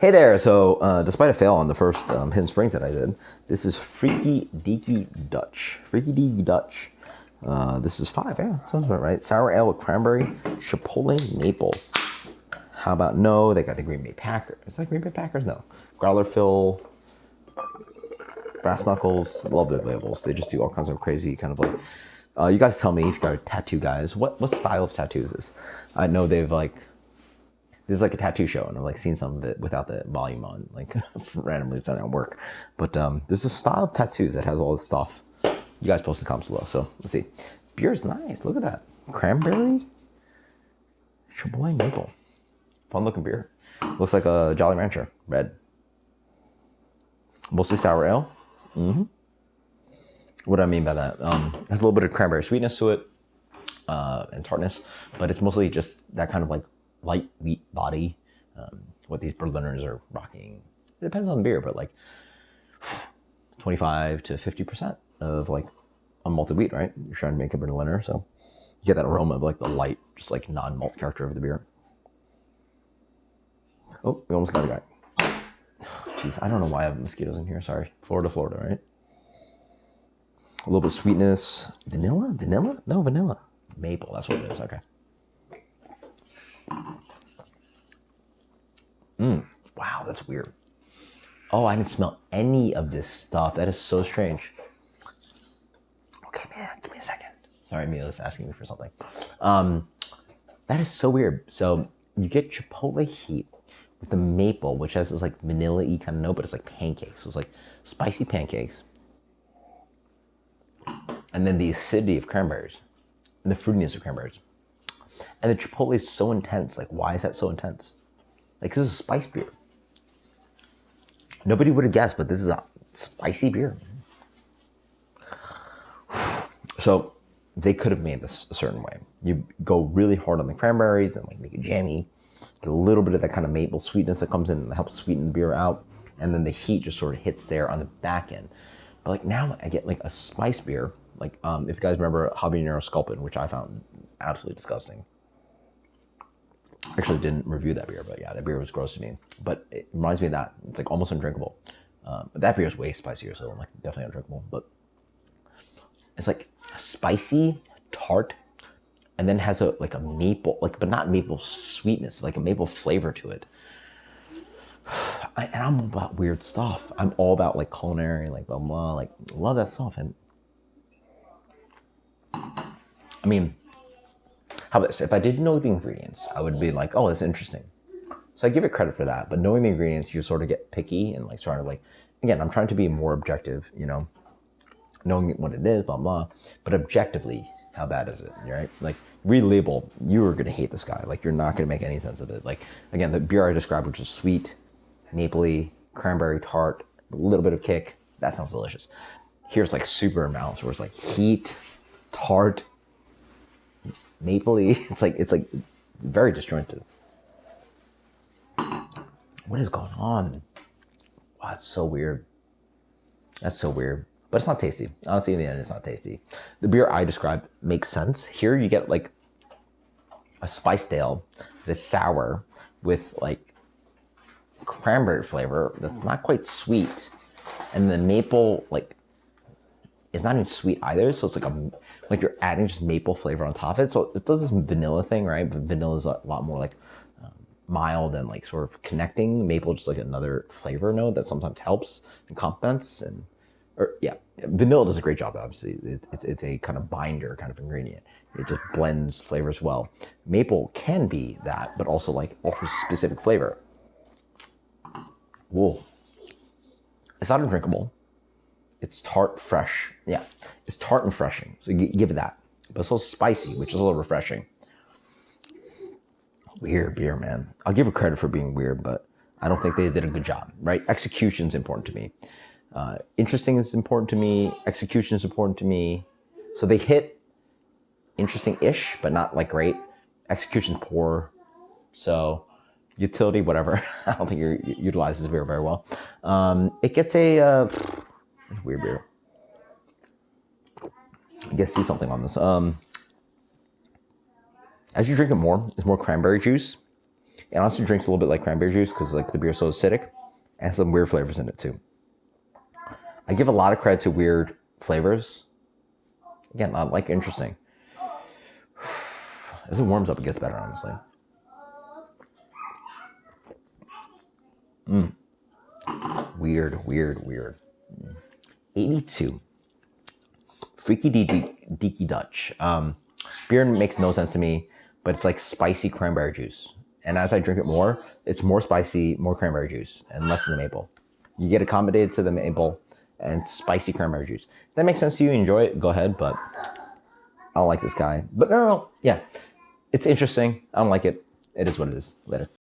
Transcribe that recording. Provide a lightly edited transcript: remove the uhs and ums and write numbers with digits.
Hey there, so despite a fail on the first Hidden Springs that I did, this is Freaky Deaky Dutch. Freaky Deaky Dutch. This is 5, yeah, sounds about right. Sour ale with cranberry, chipotle maple. How about no? They got the Green Bay Packers. Is that Green Bay Packers? No. Growler fill, brass knuckles, love their labels. They just do all kinds of crazy kind of like, you guys tell me if you got tattoo guys, what style of tattoos is this? I know they've like, this is like a tattoo show, and I've like seen some of it without the volume on, like randomly it's not at work. But there's a style of tattoos that has all this stuff. You guys post the comments below, so let's see. Beer is nice. Look at that. Cranberry, chipotle maple. Fun looking beer. Looks like a Jolly Rancher, red. Mostly sour ale. What do I mean by that? It has a little bit of cranberry sweetness to it and tartness, but it's mostly just that kind of like light wheat body. What these Berliners are rocking. It depends on the beer, but like 25 to 50% of like unmalted wheat, right? You're trying to make a Berliner, so you get that aroma of like the light, just like non-malt character of the beer. Oh, we almost got a guy. Jeez, I don't know why I have mosquitoes in here. Sorry. Florida, right? A little bit of sweetness. Vanilla? No, vanilla. Maple, that's what it is. Okay. Wow, that's weird. Oh, I didn't smell any of this stuff. That is so strange. Okay, man, give me a second. Sorry, Mila's asking me for something. That is so weird. So you get chipotle heat with the maple, which has this like vanilla-y kind of note, but it's like pancakes. So it's like spicy pancakes. And then the acidity of cranberries and the fruitiness of cranberries. And the chipotle is so intense. Like, why is that so intense? Like, this is a spice beer. Nobody would have guessed, but this is a spicy beer. So they could have made this a certain way. You go really hard on the cranberries and like make it jammy. Get a little bit of that kind of maple sweetness that comes in and helps sweeten the beer out. And then the heat just sort of hits there on the back end. But like now I get like a spice beer. Like if you guys remember Habanero Sculpin, which I found absolutely disgusting. Actually didn't review that beer, but yeah, that beer was gross to me. But it reminds me of that. It's like almost undrinkable. But that beer is way spicier, so like definitely undrinkable. But it's like spicy, tart, and then has a like a maple, like but not maple sweetness, like a maple flavor to it. And I'm all about weird stuff. I'm all about like culinary, like blah blah, like love that stuff. And I mean, how about this? If I didn't know the ingredients, I would be like, oh, that's interesting. So I give it credit for that. But knowing the ingredients, you sort of get picky and like trying to like, again, I'm trying to be more objective, you know, knowing what it is, blah, blah. But objectively, how bad is it, right? Like, read label, you are going to hate this guy. Like, you're not going to make any sense of it. Like, again, the beer I described, which is sweet, mapley, cranberry tart, a little bit of kick. That sounds delicious. Here's like super amounts where it's like heat, tart, mapley. It's like very disjointed. What is going on? Wow, that's so weird. That's so weird. But it's not tasty. Honestly, in the end, it's not tasty. The beer I described makes sense. Here you get like a spiced ale that's sour with like cranberry flavor that's not quite sweet. And the maple like is not even sweet either. So it's like you're adding just maple flavor on top of it. So it does this vanilla thing, right? But vanilla is a lot more like mild and like sort of connecting. Maple just like another flavor note that sometimes helps and complements. And or yeah, vanilla does a great job. Obviously, it's a kind of binder kind of ingredient. It just blends flavors well. Maple can be that, but also like offers specific flavor. Whoa, it's not undrinkable. It's tart, fresh. Yeah, it's tart and refreshing. So give it that. But it's also spicy, which is a little refreshing. Weird beer, man. I'll give it credit for being weird, but I don't think they did a good job, right? Execution is important to me. Interesting is important to me. Execution is important to me. So they hit interesting-ish, but not like great. Execution's poor. So utility, whatever. I don't think you utilize this beer very well. It gets a weird beer. I guess see something on this. As you drink it more, it's more cranberry juice. It honestly drinks a little bit like cranberry juice because like the beer's so acidic, and some weird flavors in it too. I give a lot of credit to weird flavors. Again, not like interesting. As it warms up, it gets better, honestly. Weird, weird, weird. 82. Freaky Deaky Dutch. Beer makes no sense to me, but it's like spicy cranberry juice. And as I drink it more, it's more spicy, more cranberry juice, and less of the maple. You get accommodated to the maple and spicy cranberry juice. If that makes sense to you, enjoy it, go ahead, but I don't like this guy. But no, yeah. It's interesting. I don't like it. It is what it is. Later.